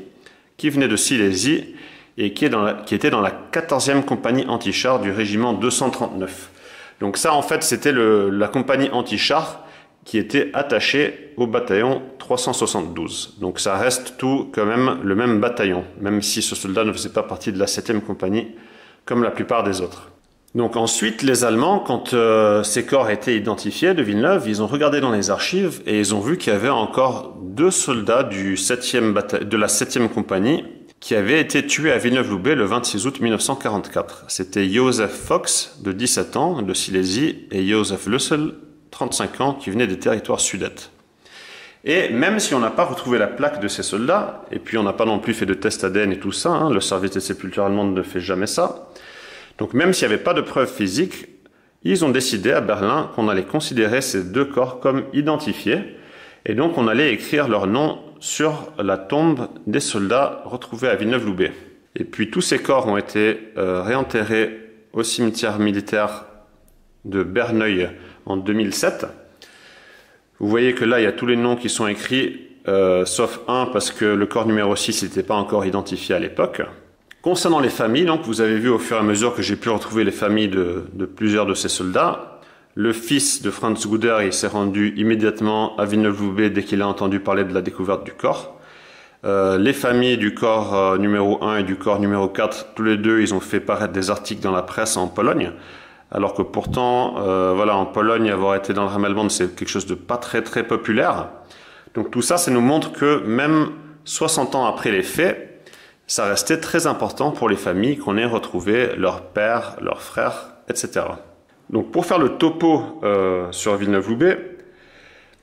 qui venait de Silésie et qui était dans la 14e compagnie anti-char du régiment 239. Donc ça, en fait, c'était la compagnie anti-char qui était attachée au bataillon 372. Donc ça reste tout quand même le même bataillon, même si ce soldat ne faisait pas partie de la 7e compagnie, comme la plupart des autres. Donc ensuite, les Allemands, quand ces corps étaient identifiés de Villeneuve, ils ont regardé dans les archives et ils ont vu qu'il y avait encore 2 soldats de la 7e compagnie qui avaient été tués à Villeneuve-Loubet le 26 août 1944. C'était Josef Fox, de 17 ans, de Silésie, et Josef Lössel, 35 ans, qui venait des territoires sudètes. Et même si on n'a pas retrouvé la plaque de ces soldats, et puis on n'a pas non plus fait de test ADN et tout ça, le service des sépultures allemandes ne fait jamais ça, donc même s'il n'y avait pas de preuves physiques, ils ont décidé à Berlin qu'on allait considérer ces 2 corps comme identifiés, et donc on allait écrire leur nom sur la tombe des soldats retrouvés à Villeneuve-Loubet. Et puis tous ces corps ont été réenterrés au cimetière militaire de Berneuil en 2007. Vous voyez que là, il y a tous les noms qui sont écrits, sauf un parce que le corps numéro 6 n'était pas encore identifié à l'époque. Concernant les familles, donc, vous avez vu au fur et à mesure que j'ai pu retrouver les familles de plusieurs de ces soldats. Le fils de Franz Guder, il s'est rendu immédiatement à Villeneuve-Loubet dès qu'il a entendu parler de la découverte du corps. Les familles du corps numéro 1 et du corps numéro 4, tous les deux, ils ont fait paraître des articles dans la presse en Pologne. Alors que pourtant, voilà, en Pologne, avoir été dans le Ramelband, c'est quelque chose de pas très très populaire. Donc tout ça, ça nous montre que même 60 ans après les faits, ça restait très important pour les familles qu'on ait retrouvé leur père, leurs frères, etc. Donc pour faire le topo sur Villeneuve-Loubet,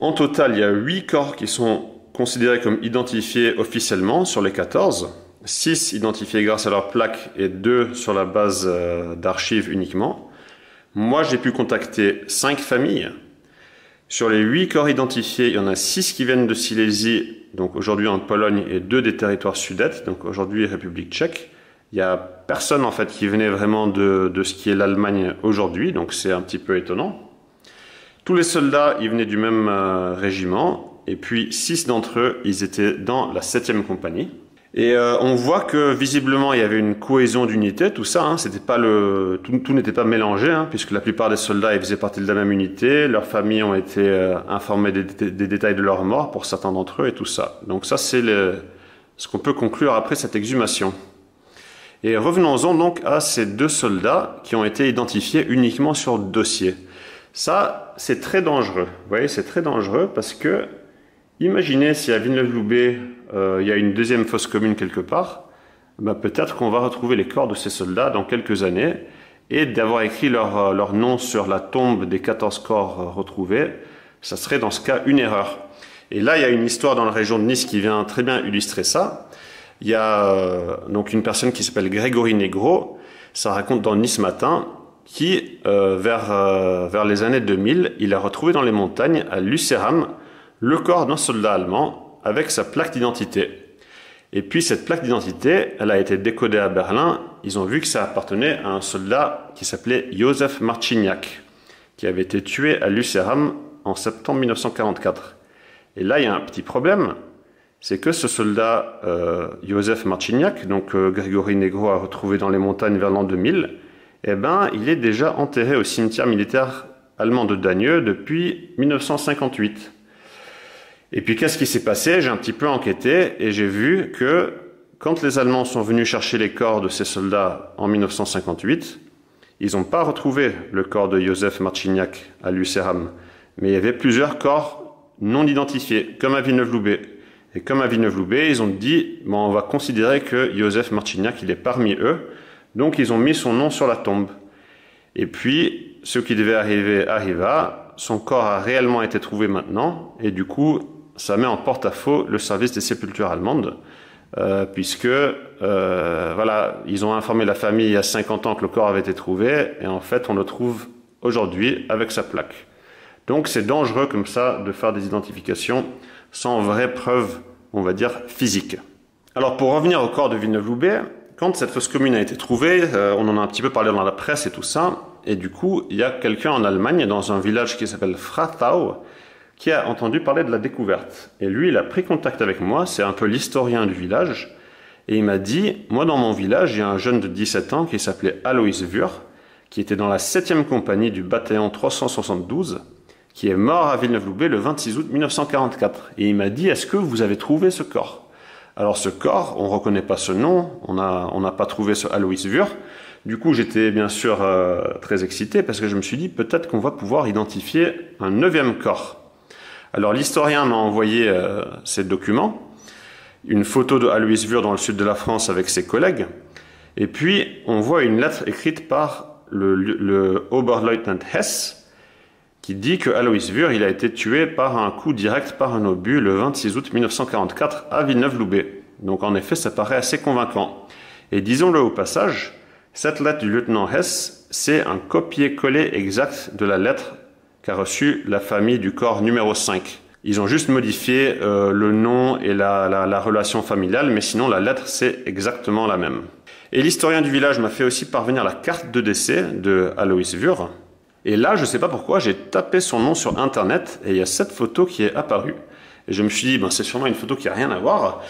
en total, il y a 8 corps qui sont considérés comme identifiés officiellement sur les 14, 6 identifiés grâce à leur plaque et 2 sur la base d'archives uniquement. Moi, j'ai pu contacter 5 familles. Sur les 8 corps identifiés, il y en a 6 qui viennent de Silésie, donc aujourd'hui en Pologne, et 2 des territoires sudètes, donc aujourd'hui République tchèque. Il n'y a personne en fait qui venait vraiment de ce qui est l'Allemagne aujourd'hui, donc c'est un petit peu étonnant. Tous les soldats, ils venaient du même régiment, et puis 6 d'entre eux, ils étaient dans la 7e compagnie. Et on voit que visiblement il y avait une cohésion d'unité, tout ça, c'était pas tout n'était pas mélangé, puisque la plupart des soldats ils faisaient partie de la même unité, leurs familles ont été informées des détails de leur mort pour certains d'entre eux et tout ça. Donc ça c'est ce qu'on peut conclure après cette exhumation. Et revenons-en donc à ces 2 soldats qui ont été identifiés uniquement sur le dossier. Ça, c'est très dangereux. Vous voyez, c'est très dangereux parce que, imaginez si à Villeneuve-Loubet, il y a une 2e fosse commune quelque part, peut-être qu'on va retrouver les corps de ces soldats dans quelques années, et d'avoir écrit leur nom sur la tombe des 14 corps retrouvés, ça serait dans ce cas une erreur. Et là, il y a une histoire dans la région de Nice qui vient très bien illustrer ça. Il y a donc une personne qui s'appelle Grégory Negro, ça raconte dans Nice Matin, qui, vers les années 2000, il a retrouvé dans les montagnes, à Lucéram, le corps d'un soldat allemand avec sa plaque d'identité. Et puis cette plaque d'identité, elle a été décodée à Berlin, ils ont vu que ça appartenait à un soldat qui s'appelait Józef Marciniak, qui avait été tué à Lucéram en septembre 1944. Et là, il y a un petit problème, c'est que ce soldat Józef Marciniak, donc Grégory Negro a retrouvé dans les montagnes vers l'an 2000, eh ben, il est déjà enterré au cimetière militaire allemand de Dagneux depuis 1958. Et puis qu'est-ce qui s'est passé? J'ai un petit peu enquêté et j'ai vu que quand les Allemands sont venus chercher les corps de ces soldats en 1958, ils n'ont pas retrouvé le corps de Józef Marciniak à Lucéram, mais il y avait plusieurs corps non identifiés, comme à Villeneuve-Loubet. Et comme à Villeneuve-Loubet, ils ont dit, bon, on va considérer que Józef Marciniak, il est parmi eux, donc ils ont mis son nom sur la tombe. Et puis, ce qui devait arriver arriva, son corps a réellement été trouvé maintenant, et du coup, ça met en porte-à-faux le service des sépultures allemandes, puisque voilà, ils ont informé la famille il y a 50 ans que le corps avait été trouvé, et en fait, on le trouve aujourd'hui avec sa plaque. Donc, c'est dangereux comme ça de faire des identifications sans vraie preuve, on va dire, physique. Alors, pour revenir au corps de Villeneuve-Loubet, quand cette fosse commune a été trouvée, on en a un petit peu parlé dans la presse et tout ça, et du coup, il y a quelqu'un en Allemagne, dans un village qui s'appelle Fratau, qui a entendu parler de la découverte. Et lui, il a pris contact avec moi, c'est un peu l'historien du village, et il m'a dit, moi dans mon village, il y a un jeune de 17 ans qui s'appelait Alois Wurr, qui était dans la 7e compagnie du bataillon 372, qui est mort à Villeneuve-Loubet le 26 août 1944. Et il m'a dit, est-ce que vous avez trouvé ce corps? Alors ce corps, on ne reconnaît pas ce nom, on n'a pas trouvé ce Alois Wurr. Du coup, j'étais bien sûr très excité parce que je me suis dit, peut-être qu'on va pouvoir identifier un 9e corps. Alors l'historien m'a envoyé ces documents, une photo de Alois Wurr dans le sud de la France avec ses collègues, et puis on voit une lettre écrite par le Oberleutnant Hess, qui dit que Alois Wurr, il a été tué par un coup direct par un obus le 26 août 1944 à Villeneuve-Loubet. Donc en effet, ça paraît assez convaincant. Et disons-le au passage, cette lettre du lieutenant Hess, c'est un copier-coller exact de la lettre qu'a reçue la famille du corps numéro 5. Ils ont juste modifié le nom et la relation familiale, mais sinon la lettre, c'est exactement la même. Et l'historien du village m'a fait aussi parvenir la carte de décès de Alois Wurr. Et là, je ne sais pas pourquoi, j'ai tapé son nom sur Internet et il y a cette photo qui est apparue. Et je me suis dit, ben, c'est sûrement une photo qui n'a rien à voir.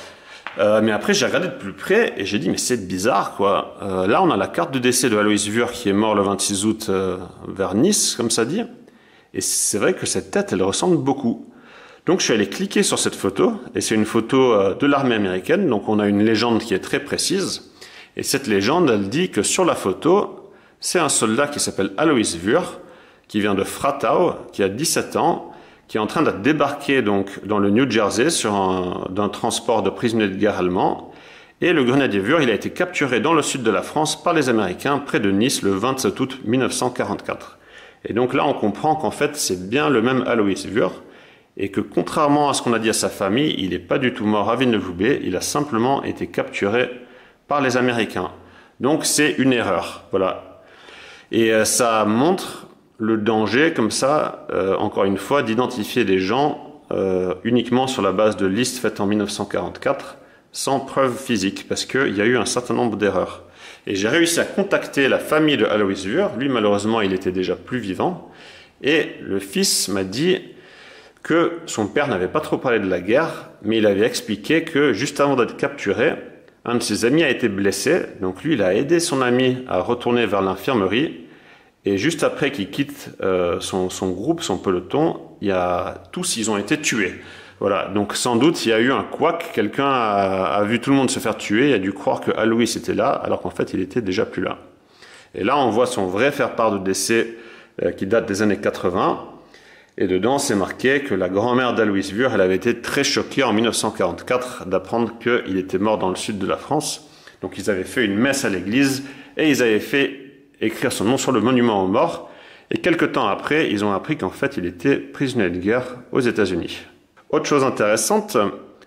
Mais après, j'ai regardé de plus près et j'ai dit, mais c'est bizarre, quoi. Là, on a la carte de décès de Alois Wurr qui est mort le 26 août vers Nice, comme ça dit. Et c'est vrai que cette tête, elle ressemble beaucoup. Donc, je suis allé cliquer sur cette photo et c'est une photo de l'armée américaine. Donc, on a une légende qui est très précise. Et cette légende, elle dit que sur la photo, c'est un soldat qui s'appelle Alois Wurr, qui vient de Fratau, qui a 17 ans, qui est en train de débarquer donc dans le New Jersey sur d'un transport de prisonniers de guerre allemands. Et le grenadier Wurr, il a été capturé dans le sud de la France par les Américains près de Nice le 27 août 1944. Et donc là, on comprend qu'en fait, c'est bien le même Alois Wurr et que contrairement à ce qu'on a dit à sa famille, il n'est pas du tout mort à Villeneuve-Loubet, il a simplement été capturé par les Américains. Donc c'est une erreur, voilà. Et ça montre le danger, comme ça, encore une fois, d'identifier des gens uniquement sur la base de listes faites en 1944, sans preuve physique, parce qu'il y a eu un certain nombre d'erreurs. Et j'ai réussi à contacter la famille de Alois Wurr. Lui, malheureusement, il était déjà plus vivant. Et le fils m'a dit que son père n'avait pas trop parlé de la guerre, mais il avait expliqué que juste avant d'être capturé, un de ses amis a été blessé. Donc lui, il a aidé son ami à retourner vers l'infirmerie. Et juste après qu'il quitte son groupe, son peloton, tous ils ont été tués. Voilà, donc sans doute il y a eu un couac, quelqu'un a vu tout le monde se faire tuer, il a dû croire que Alois était là, alors qu'en fait il était déjà plus là. Et là on voit son vrai faire-part de décès qui date des années 80, et dedans c'est marqué que la grand-mère d'Alois Wurr, elle avait été très choquée en 1944 d'apprendre qu'il était mort dans le sud de la France. Donc ils avaient fait une messe à l'église, et ils avaient fait écrire son nom sur le monument aux morts, et quelques temps après, ils ont appris qu'en fait, il était prisonnier de guerre aux États-Unis. Autre chose intéressante,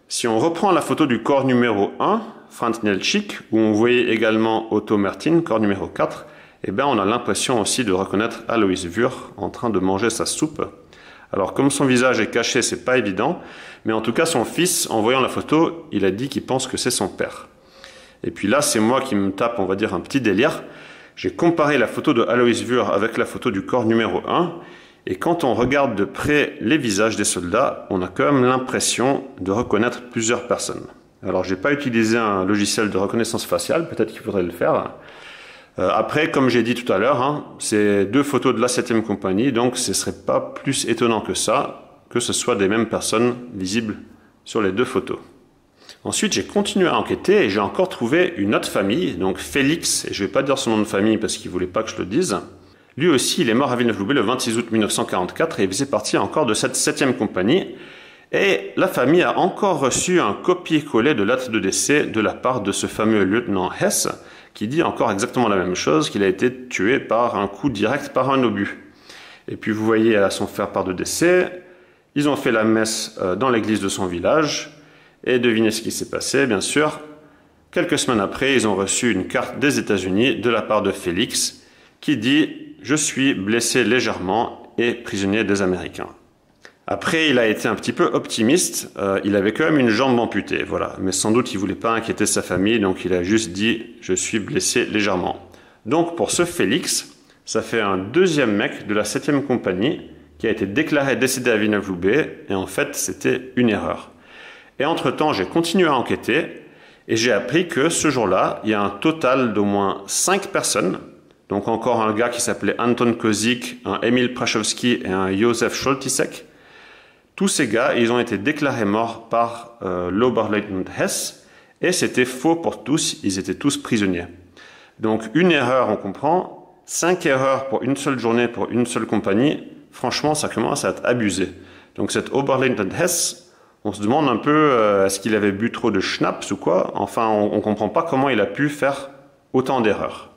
si on reprend la photo du corps numéro 1, Franz Nielczyk, où on voyait également Otto Mertin, corps numéro 4, eh ben on a l'impression aussi de reconnaître Alois Wurr en train de manger sa soupe. Alors comme son visage est caché, c'est pas évident, mais en tout cas son fils, en voyant la photo, il a dit qu'il pense que c'est son père. Et puis là, c'est moi qui me tape, on va dire, un petit délire. J'ai comparé la photo de Alois Wurr avec la photo du corps numéro 1, Et quand on regarde de près les visages des soldats, on a quand même l'impression de reconnaître plusieurs personnes. Alors, je n'ai pas utilisé un logiciel de reconnaissance faciale, peut-être qu'il faudrait le faire. Après, comme j'ai dit tout à l'heure, c'est 2 photos de la 7e compagnie, donc ce ne serait pas plus étonnant que ça, que ce soit des mêmes personnes visibles sur les 2 photos. Ensuite, j'ai continué à enquêter et j'ai encore trouvé une autre famille, donc Félix, et je ne vais pas dire son nom de famille parce qu'il ne voulait pas que je le dise. Lui aussi, il est mort à Villeneuve-Loubet le 26 août 1944 et il faisait partie encore de cette 7e compagnie. Et la famille a encore reçu un copier-coller de l'acte de décès de la part de ce fameux lieutenant Hess, qui dit encore exactement la même chose, qu'il a été tué par un coup direct par un obus. Et puis vous voyez à son faire-part de décès, ils ont fait la messe dans l'église de son village. Et devinez ce qui s'est passé, bien sûr. Quelques semaines après, ils ont reçu une carte des États-Unis de la part de Félix qui dit « Je suis blessé légèrement et prisonnier des Américains ». Après, il a été un petit peu optimiste. Il avait quand même une jambe amputée, voilà. Mais sans doute, il ne voulait pas inquiéter sa famille, donc il a juste dit « Je suis blessé légèrement ». Donc, pour ce Félix, ça fait un 2e mec de la 7e compagnie qui a été déclaré décédé à Villeneuve-Loubet, et en fait, c'était une erreur. Et entre-temps, j'ai continué à enquêter et j'ai appris que ce jour-là, il y a un total d'au moins 5 personnes. Donc encore un gars qui s'appelait Anton Kozik, un Emil Prachowski et un Josef Scholtisek. Tous ces gars, ils ont été déclarés morts par l'Oberleutnant Hess et c'était faux pour tous, ils étaient tous prisonniers. Donc une erreur, on comprend, 5 erreurs pour une seule journée, pour une seule compagnie, franchement, ça commence à être abusé. Donc cet Oberleutnant Hess, on se demande un peu, est-ce qu'il avait bu trop de schnapps ou quoi? Enfin, on ne comprend pas comment il a pu faire autant d'erreurs.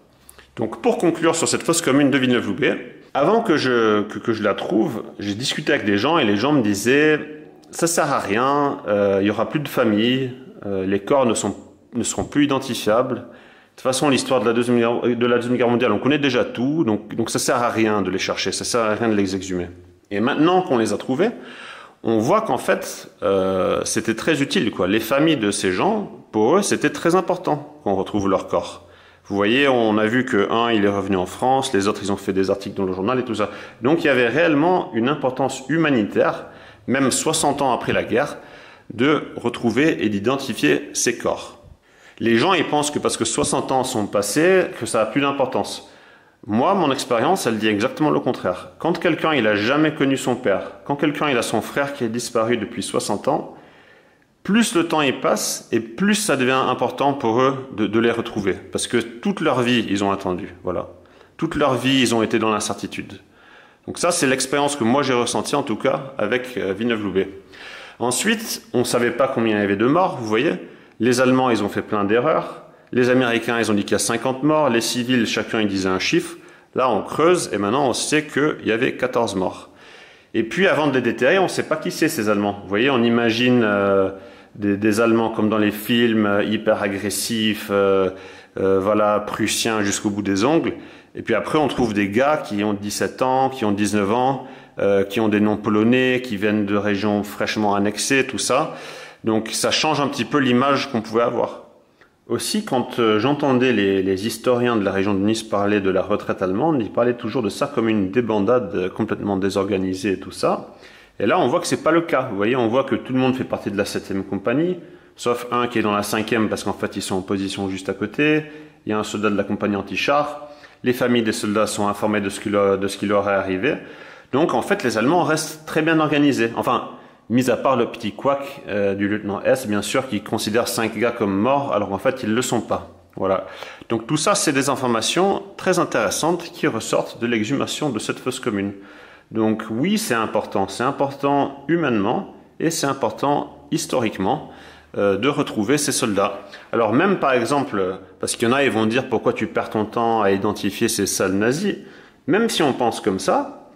Donc, pour conclure sur cette fosse commune de Villeneuve-Loubet, avant que je la trouve, j'ai discuté avec des gens et les gens me disaient « ça sert à rien, il n'y aura plus de famille, les corps ne seront plus identifiables. De toute façon, l'histoire de la Deuxième Guerre mondiale, on connaît déjà tout, donc ça sert à rien de les chercher, ça sert à rien de les exhumer. » Et maintenant qu'on les a trouvés, on voit qu'en fait, c'était très utile, quoi. Les familles de ces gens, pour eux, c'était très important qu'on retrouve leur corps. Vous voyez, on a vu que un, il est revenu en France, les autres, ils ont fait des articles dans le journal et tout ça. Donc, il y avait réellement une importance humanitaire, même 60 ans après la guerre, de retrouver et d'identifier ces corps. Les gens, ils pensent que parce que 60 ans sont passés, que ça n'a plus d'importance. Moi, mon expérience, elle dit exactement le contraire. Quand quelqu'un, il a jamais connu son père, quand quelqu'un, il a son frère qui est disparu depuis 60 ans, plus le temps y passe et plus ça devient important pour eux de les retrouver. Parce que toute leur vie, ils ont attendu. Voilà. Toute leur vie, ils ont été dans l'incertitude. Donc ça, c'est l'expérience que moi j'ai ressentie, en tout cas, avec Villeneuve-Loubet. Ensuite, on ne savait pas combien il y avait de morts, vous voyez. Les Allemands, ils ont fait plein d'erreurs. Les Américains, ils ont dit qu'il y a 50 morts. Les civils, chacun, ils disaient un chiffre. Là, on creuse et maintenant, on sait qu'il y avait 14 morts. Et puis, avant de les déterrer, on ne sait pas qui c'est, ces Allemands. Vous voyez, on imagine des Allemands comme dans les films, hyper agressifs, voilà, prussiens jusqu'au bout des ongles. Et puis après, on trouve des gars qui ont 17 ans, qui ont 19 ans, qui ont des noms polonais, qui viennent de régions fraîchement annexées, tout ça. Donc, ça change un petit peu l'image qu'on pouvait avoir. Aussi, quand j'entendais les historiens de la région de Nice parler de la retraite allemande, ils parlaient toujours de ça comme une débandade complètement désorganisée et tout ça. Et là, on voit que c'est pas le cas. Vous voyez, on voit que tout le monde fait partie de la 7e compagnie, sauf un qui est dans la 5e parce qu'en fait, ils sont en position juste à côté. Il y a un soldat de la compagnie anti-char. Les familles des soldats sont informées de ce qui leur est arrivé. Donc, en fait, les Allemands restent très bien organisés. Enfin, mis à part le petit couac du lieutenant S, bien sûr, qui considère 5 gars comme morts, alors qu'en fait, ils ne le sont pas. Voilà. Donc tout ça, c'est des informations très intéressantes qui ressortent de l'exhumation de cette fosse commune. Donc oui, c'est important humainement et c'est important historiquement de retrouver ces soldats. Alors même par exemple, parce qu'il y en a, ils vont dire pourquoi tu perds ton temps à identifier ces salles nazis, même si on pense comme ça,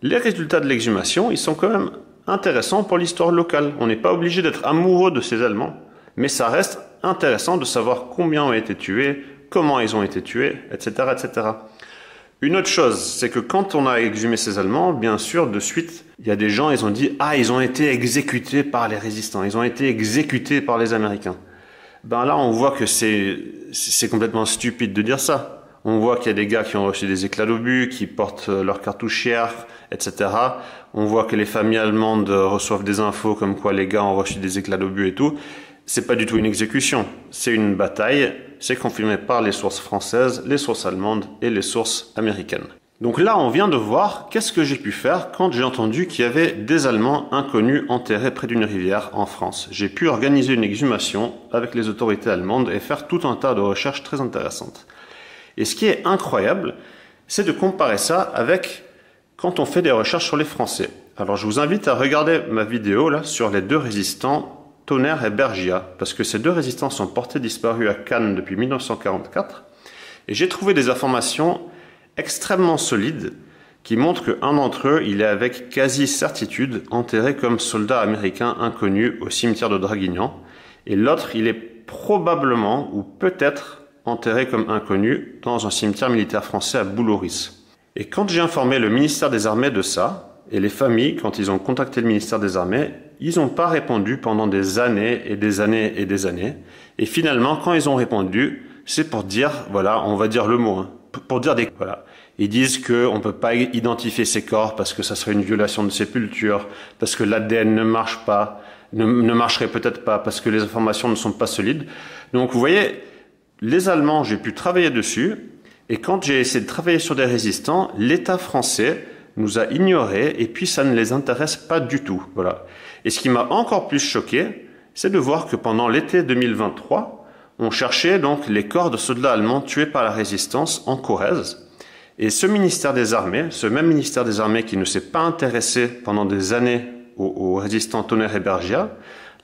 les résultats de l'exhumation, ils sont quand même intéressants pour l'histoire locale. On n'est pas obligé d'être amoureux de ces Allemands, mais ça reste intéressant de savoir combien ont été tués, comment ils ont été tués, etc., etc. Une autre chose, c'est que quand on a exhumé ces Allemands, bien sûr, de suite, il y a des gens, ils ont dit « Ah, ils ont été exécutés par les résistants, ils ont été exécutés par les Américains ». Ben là, on voit que c'est complètement stupide de dire ça. On voit qu'il y a des gars qui ont reçu des éclats d'obus, qui portent leurs cartouchières, etc. On voit que les familles allemandes reçoivent des infos comme quoi les gars ont reçu des éclats d'obus et tout. C'est pas du tout une exécution, c'est une bataille. C'est confirmé par les sources françaises, les sources allemandes et les sources américaines. Donc là, on vient de voir qu'est-ce que j'ai pu faire quand j'ai entendu qu'il y avait des Allemands inconnus enterrés près d'une rivière en France. J'ai pu organiser une exhumation avec les autorités allemandes et faire tout un tas de recherches très intéressantes. Et ce qui est incroyable, c'est de comparer ça avec quand on fait des recherches sur les Français. Alors je vous invite à regarder ma vidéo là sur les deux résistants, Tonnerre et Bergia, parce que ces deux résistants sont portés disparus à Cannes depuis 1944. Et j'ai trouvé des informations extrêmement solides qui montrent qu'un d'entre eux, il est avec quasi certitude enterré comme soldat américain inconnu au cimetière de Draguignan, et l'autre, il est probablement ou peut-être enterré comme inconnu dans un cimetière militaire français à Bouloris. Et quand j'ai informé le ministère des Armées de ça, et les familles, quand ils ont contacté le ministère des Armées, ils n'ont pas répondu pendant des années et des années et des années. Et finalement, quand ils ont répondu, c'est pour dire, voilà, on va dire le mot, hein, pour dire des... Voilà. Ils disent qu'on ne peut pas identifier ces corps parce que ça serait une violation de sépulture, parce que l'ADN ne marche pas, ne marcherait peut-être pas, parce que les informations ne sont pas solides. Donc vous voyez, les Allemands, j'ai pu travailler dessus, et quand j'ai essayé de travailler sur des résistants, l'État français nous a ignorés, et puis ça ne les intéresse pas du tout. Voilà. Et ce qui m'a encore plus choqué, c'est de voir que pendant l'été 2023, on cherchait donc les corps de soldats allemands tués par la résistance en Corrèze. Et ce ministère des Armées, ce même ministère des Armées qui ne s'est pas intéressé pendant des années aux résistants Tonnerre et Bergia,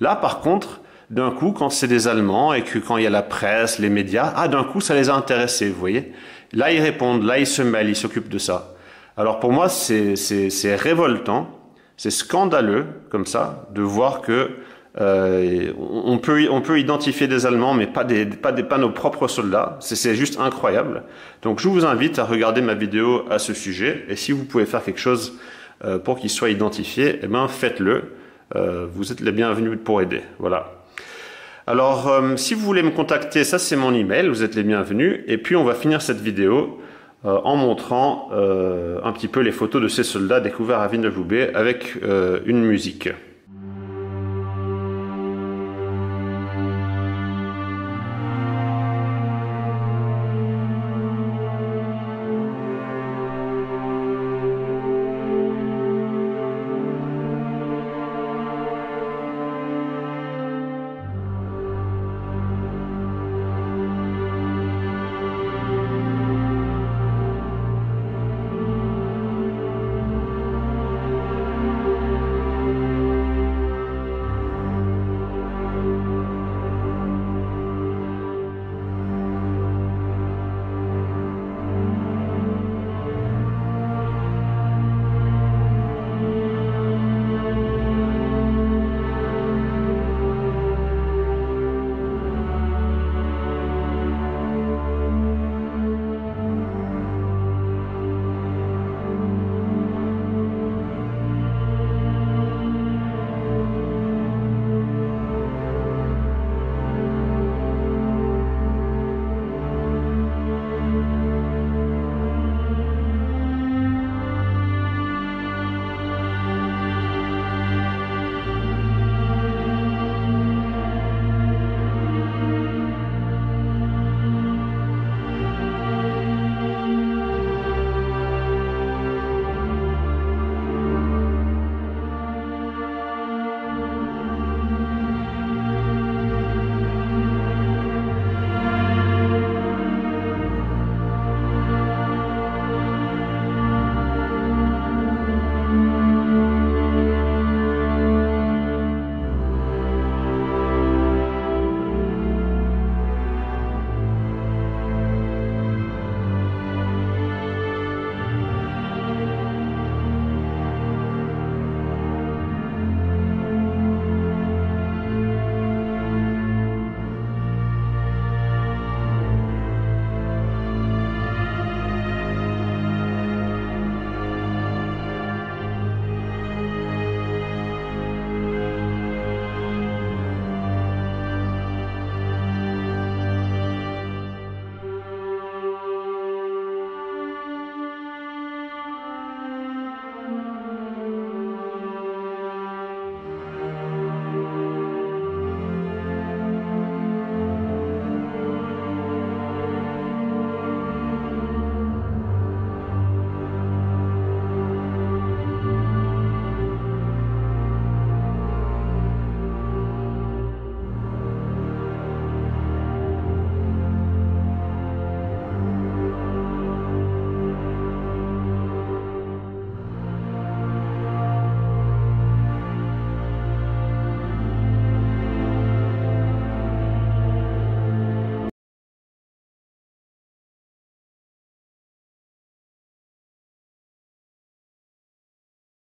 là par contre, d'un coup, quand c'est des Allemands et que quand il y a la presse, les médias, d'un coup ça les a intéressés, vous voyez. Là ils répondent, là ils se mêlent, ils s'occupent de ça. Alors pour moi c'est révoltant, c'est scandaleux comme ça, de voir que on peut identifier des Allemands, mais pas nos propres soldats. C'est juste incroyable. Donc je vous invite à regarder ma vidéo à ce sujet. Et si vous pouvez faire quelque chose pour qu'ils soient identifiés, eh ben faites-le. Vous êtes les bienvenus pour aider. Voilà. Alors si vous voulez me contacter, ça c'est mon email. Vous êtes les bienvenus. Et puis on va finir cette vidéo en montrant un petit peu les photos de ces soldats découverts à Villeneuve-Loubet avec une musique.